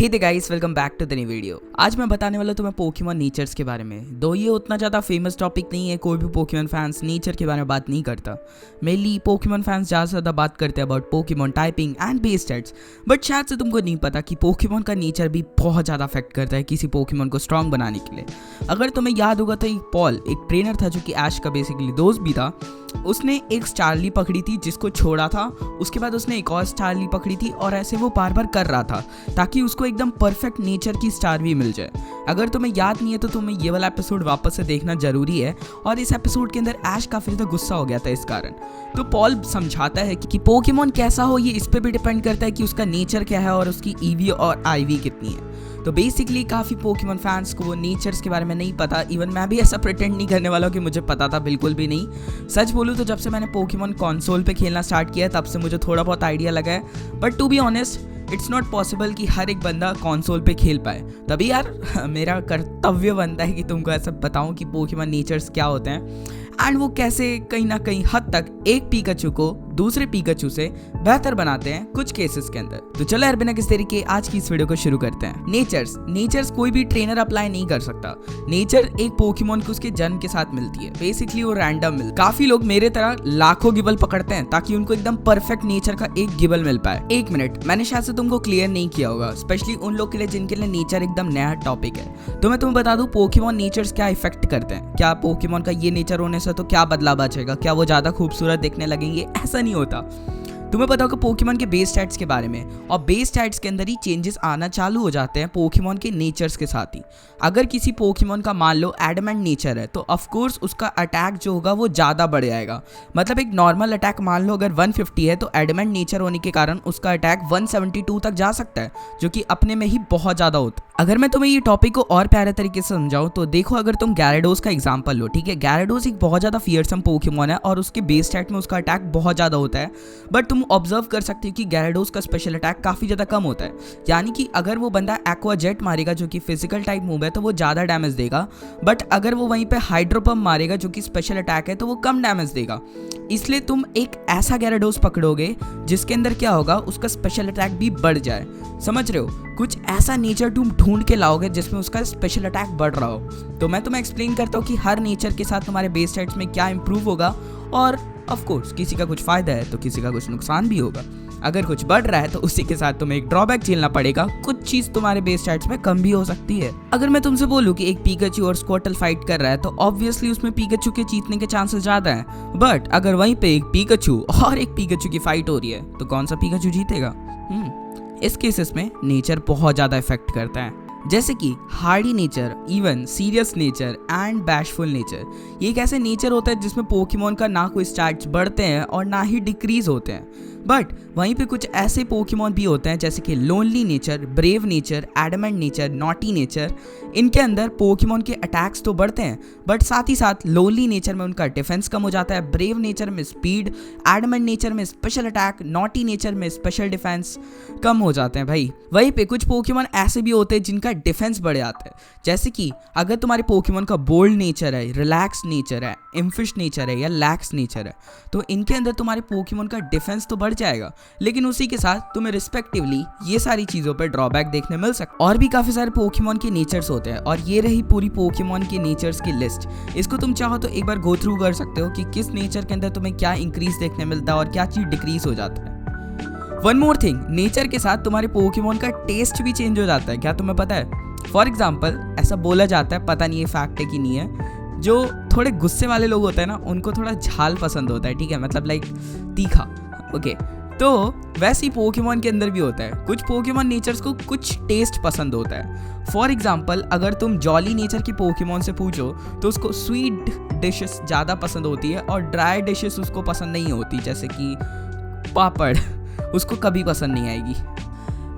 Hey the guys, welcome back to the new video. आज मैं बताने वाला तुम्हें पोकेमॉन नेचर्स के बारे में। दो ये उतना ज़्यादा फेमस टॉपिक नहीं है, कोई भी पोकेमॉन फैंस नेचर के बारे में बात नहीं करता। मेनली पोकेमॉन फैंस ज़्यादा से ज़्यादा बात करते हैं about Pokemon typing and base stats, but शायद से तुमको नहीं पता कि पोकेमॉन का नेचर भी बहुत ज़्यादा अफेक्ट करता है किसी पोकेमॉन को स्ट्रॉन्ग बनाने के लिए। अगर तुम्हें याद होगा तो एक पॉल एक ट्रेनर था जो कि ऐश का बेसिकली दोस्त भी था। उसने एक स्टारली पकड़ी थी जिसको छोड़ा था, उसके बाद उसने एक और स्टारली पकड़ी थी और ऐसे वो बार बार कर रहा था ताकि उसको एकदम परफेक्ट नेचर की स्टार भी मिल जाए। अगर तुम्हें याद नहीं है तो तुम्हें ये वाला एपिसोड वापस से देखना जरूरी है। और इस एपिसोड के अंदर ऐश काफी ज़्यादा गुस्सा हो गया था इस कारण। तो पॉल समझाता है कि पोकेमॉन कैसा हो ये इस पे भी डिपेंड करता है कि उसका नेचर क्या है और उसकी ईवी और आईवी कितनी है। तो बेसिकली काफ़ी पोकेमॉन फैंस को वो नेचर्स के बारे में नहीं पता। इवन मैं भी ऐसा प्रिटेंड नहीं करने वाला हूँ कि मुझे पता था, बिल्कुल भी नहीं। सच बोलूँ तो जब से मैंने पोकेमॉन कंसोल पे खेलना स्टार्ट किया तब से मुझे थोड़ा बहुत आइडिया लगा है, but to be honest it's not possible कि हर एक बंदा कंसोल पे खेल पाए। तभी यार मेरा कर्तव्य बनता है कि तुमको ऐसा बताऊं कि पोकेमॉन नेचर्स क्या होते हैं एंड वो कैसे कहीं ना कहीं हद तक एक पीकाचू को दूसरे पीकाचू से बेहतर बनाते हैं कुछ केसेस के अंदर। तो चलो यार बिना किसी तरीके आज की इस वीडियो को शुरू करते हैं। नेचर्स कोई भी ट्रेनर अप्लाई नहीं कर सकता। नेचर एक पोकेमॉन को उसके जन्म के साथ मिलती है, बेसिकली वो रैंडम मिल। काफी लोग मेरे तरह लाखों गिबल पकड़ते हैं ताकि उनको एकदम परफेक्ट नेचर का एक गिबल मिल पाए। एक मिनट, मैंने शायद से तुमको क्लियर नहीं किया होगा, स्पेशली उन लोग के लिए जिनके लिए नेचर एकदम नया टॉपिक है। तो मैं तुम्हें बता दूं पोकेमॉन नेचर्स क्या इफेक्ट करते हैं। क्या पोकेमॉन का ये नेचर होने से तो क्या बदलाव आएगा, क्या वो ज्यादा खूबसूरत दिखने लगेंगे? ऐसा नहीं होता। तुम्हें पता होगा पोकेमॉन के बेस स्टैट्स के बारे में, और बेस स्टैट्स के अंदर ही चेंजेस आना चालू हो जाते हैं पोकेमॉन के नेचर्स के साथ ही। अगर किसी पोकेमॉन का मान लो एडमेंट नेचर है तो ऑफ कोर्स उसका अटैक जो होगा वो ज़्यादा बढ़ जाएगा। मतलब एक नॉर्मल अटैक मान लो अगर 150 है तो एडमेंट नेचर होने के कारण उसका अटैक 172 तक जा सकता है, जो कि अपने में ही बहुत ज़्यादा होता है। अगर मैं तुम्हें ये टॉपिक को और प्यारे तरीके से समझाऊं तो देखो, अगर तुम गैराडोस का एग्जांपल लो, ठीक है, गैराडोस एक बहुत ज़्यादा फियरसम पोकेमॉन है और उसके बेस स्टैट में उसका अटैक बहुत ज़्यादा होता है, बट तुम ऑब्जर्व कर सकते हो कि गैराडोस का स्पेशल अटैक काफ़ी ज़्यादा कम होता है। यानी कि अगर वो बंदा एक्वा जेट मारेगा जो कि फिजिकल टाइप मूव है तो वो ज़्यादा डैमेज देगा, बट अगर वो वहीं पे हाइड्रोपम्प मारेगा जो कि स्पेशल अटैक है तो वो कम डैमेज देगा। इसलिए तुम एक ऐसा गैराडोस पकड़ोगे जिसके अंदर क्या होगा, उसका स्पेशल अटैक भी बढ़ जाए। समझ रहे हो? कुछ ऐसा नेचर तुम ढूंढ के लाओगे जिसमें उसका स्पेशल अटैक बढ़ रहा हो। तो मैं तुम्हें एक्सप्लेन करता हूँ कि हर नेचर के साथ तुम्हारे बेस स्टैट्स में क्या इंप्रूव होगा, और ऑफ कोर्स किसी का कुछ फायदा है तो किसी का कुछ नुकसान भी होगा। अगर कुछ बढ़ रहा है तो उसी के साथ तुम्हें एक ड्रॉबैक झेलना पड़ेगा, कुछ चीज तुम्हारे बेस स्टैट्स में कम भी हो सकती है। अगर मैं तुमसे बोलूं कि एक पीकाचू और स्क्वार्टल फाइट कर रहा है तो ऑब्वियसली उसमें पीकाचू के जीतने के चांसेस ज्यादा हैं, बट अगर वहीं पे एक पीकाचू और एक पीकाचू की फाइट हो रही है तो कौन सा पीकाचू जीतेगा? इस केसेस में नेचर बहुत ज्यादा इफेक्ट करता है, जैसे कि Hardy nature, even serious nature and bashful nature. ये एक ऐसे नेचर होता है जिसमें पोकेमॉन का ना कोई स्टैट्स बढ़ते हैं और ना ही डिक्रीज होते हैं, बट वहीं पे कुछ ऐसे पोकेमॉन भी होते हैं जैसे कि lonely nature, brave nature, adamant nature, naughty nature. इनके अंदर पोकेमॉन के अटैक्स तो बढ़ते हैं बट साथ ही साथ लोनली नेचर में उनका डिफेंस कम हो जाता है, ब्रेव नेचर में स्पीड, एडमेंट नेचर में स्पेशल अटैक, नॉटी नेचर में स्पेशल डिफेंस कम हो जाते हैं भाई। वहीं पे कुछ पोकेमॉन ऐसे भी होते हैं जिनका डिफेंस बढ़ जाता है, जैसे कि अगर तुम्हारे पोकेमॉन का बोल्ड नेचर है, रिलैक्स नेचर है, इम्फिश नेचर है या लैक्स नेचर है, तो इनके अंदर तुम्हारे पोकेमॉन का डिफेंस तो बढ़ जाएगा, लेकिन उसी के साथ तुम्हें रिस्पेक्टिवली ये सारी चीजों पर ड्रॉबैक देखने मिल सकता है। और भी काफी सारे पोकेमॉन के नेचर्स होते हैं, और ये रही पूरी पोकेमॉन के नेचर्स की लिस्ट। इसको तुम चाहो तो एक बार गो थ्रू कर सकते हो कि किस नेचर के अंदर तुम्हें क्या इंक्रीज देखने मिलता है और क्या चीज डिक्रीज हो जाता है। वन मोर थिंग, नेचर के साथ तुम्हारे पोकेमॉन का टेस्ट भी चेंज हो जाता है। क्या तुम्हें पता है? फॉर एग्जाम्पल ऐसा बोला जाता है, पता नहीं ये फैक्ट है कि नहीं है, जो थोड़े गुस्से वाले लोग होते हैं ना उनको थोड़ा झाल पसंद होता है, ठीक है, मतलब लाइक तीखा। ओके, तो वैसे ही पोकेमॉन के अंदर भी होता है। कुछ पोकेमॉन नेचर्स को कुछ टेस्ट पसंद होता है। फॉर एग्जाम्पल अगर तुम जॉली नेचर की पोकेमॉन से पूछो तो उसको स्वीट डिशेस ज़्यादा पसंद होती है और ड्राई डिशेस उसको पसंद नहीं होती, जैसे कि पापड़ उसको कभी पसंद नहीं आएगी।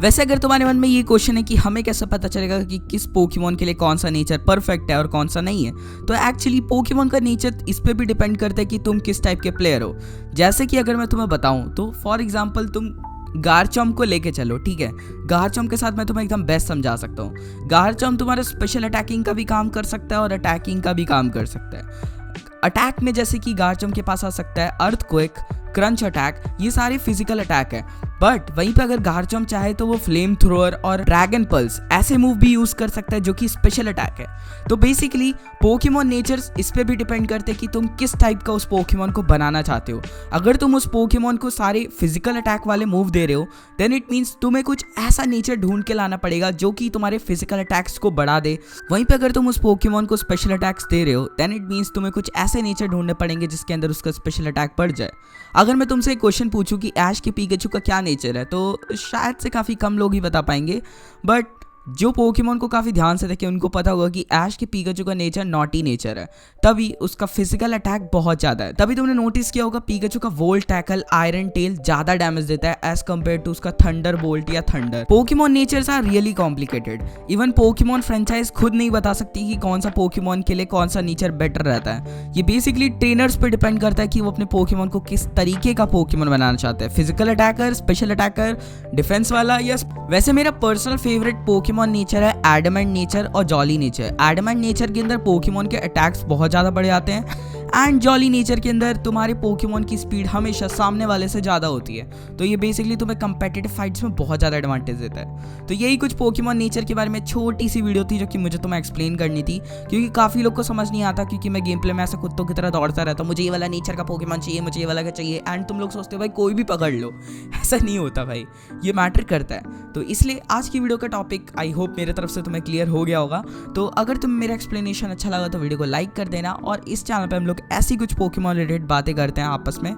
वैसे अगर तुम्हारे मन में ये क्वेश्चन है कि हमें कैसे पता चलेगा कि किस पोकेमॉन के लिए कौन सा नेचर परफेक्ट है और कौन सा नहीं है, तो एक्चुअली पोकेमॉन का नेचर इस पे भी डिपेंड करता है कि तुम किस टाइप के प्लेयर हो। जैसे कि अगर मैं तुम्हें बताऊं तो फॉर एग्जांपल तुम गारचॉम्प को लेके चलो, ठीक है, गारचॉम्प के साथ मैं तुम्हें एकदम बेस्ट समझा सकता हूँ। गारचॉम्प तुम्हारे स्पेशल अटैकिंग का भी काम कर सकता है और अटैकिंग का भी काम कर सकता है। अटैक में जैसे कि गारचॉम्प के पास आ सकता है अर्थक्वेक, क्रंच अटैक, ये सारे फिजिकल अटैक है, बट वहीं पे अगर गार्चम्प चाहे तो वो फ्लेम थ्रोअर और ड्रैगन पल्स ऐसे मूव भी यूज कर सकता है जो कि स्पेशल अटैक है। तो बेसिकली पोकेमॉन नेचर्स इस पे भी डिपेंड करते हैं कि तुम किस टाइप का उस पोकेमॉन को बनाना चाहते हो। अगर तुम उस पोकेमॉन को सारे फिजिकल अटैक वाले मूव दे रहे हो देन इट मीन्स तुम्हें कुछ ऐसा नेचर ढूंढ के लाना पड़ेगा जो कि तुम्हारे फिजिकल अटैक्स को बढ़ा दे। वहीं पे अगर तुम उस पोकेमॉन को स्पेशल अटैक्स दे रहे हो देन इट मीन्स तुम्हें कुछ ऐसे नेचर ढूंढने पड़ेंगे जिसके अंदर उसका स्पेशल अटैक बढ़ जाए। अगर मैं तुमसे एक क्वेश्चन पूछूं कि ऐश के पिकाचू का क्या नेचर है तो शायद से काफ़ी कम लोग ही बता पाएंगे, बट जो पोकेमॉन को काफ़ी ध्यान से देखे उनको पता होगा कि ऐश के पिकाचू का नेचर नॉटी नेचर है, तभी उसका फिजिकल अटैक बहुत ज़्यादा है। तभी तुमने नोटिस किया होगा पिकाचू का वोल्ट टैकल आयरन टेल ज़्यादा डैमेज देता है एज कम्पेयर टू उसका थंडर बोल्ट या thunder. Pokemon natures are really complicated. Even Pokemon franchise खुद नहीं बता सकती कि कौन सा पोकेमॉन के लिए कौन सा नेचर बेटर रहता है। ये बेसिकली ट्रेनर्स पे डिपेंड करता है कि वो अपने पोकेमॉन को किस तरीके का पोकेमॉन बनाना चाहते हैं, physical attacker, special attacker, defence वाला या वैसे मेरा पर्सनल फेवरेट पोकेमॉन नेचर है एडमेंट नेचर और जॉली नेचर। एडमेंट नेचर के अंदर पोकेमॉन के अटैक्स बहुत ज़्यादा बढ़ जाते हैं एंड जॉली नेचर के अंदर तुम्हारे पोकेमॉन की स्पीड हमेशा सामने वाले से ज़्यादा होती है। तो ये बेसिकली तुम्हें कंपेटिटिव फाइट्स में बहुत ज़्यादा एडवांटेज देता है। तो यही कुछ पोकेमॉन नेचर के बारे में छोटी सी वीडियो थी जो कि मुझे तुम्हें एक्सप्लेन करनी थी, क्योंकि काफ़ी लोग को समझ नहीं आता, क्योंकि मैं गेम प्ले में ऐसा कुत्तों की तरह दौड़ता रहता हूँ, मुझे ये वाला नेचर का पोकेमॉन चाहिए, मुझे ये वाला का चाहिए, एंड तुम लोग सोचते हो भाई कोई भी पकड़ लो। ऐसा नहीं होता भाई, ये मैटर करता है। तो इसलिए आज की वीडियो का टॉपिक आई होप मेरे तरफ से तुम्हें क्लियर हो गया होगा। तो अगर तुम्हें मेरा एक्सप्लेनेशन अच्छा लगा तो वीडियो को लाइक कर देना, और इस चैनल पे हम लोग ऐसी कुछ पोकेमॉन रिलेटेड बातें करते हैं आपस में,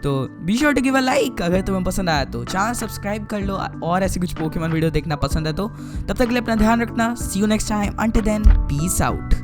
तो be sure to give a like. अगर तुम्हें पसंद आया तो चैनल सब्सक्राइब कर लो, और ऐसी कुछ पोकेमॉन वीडियो देखना पसंद है तो तब तक के लिए अपना ध्यान रखना। See you next time, until then peace out.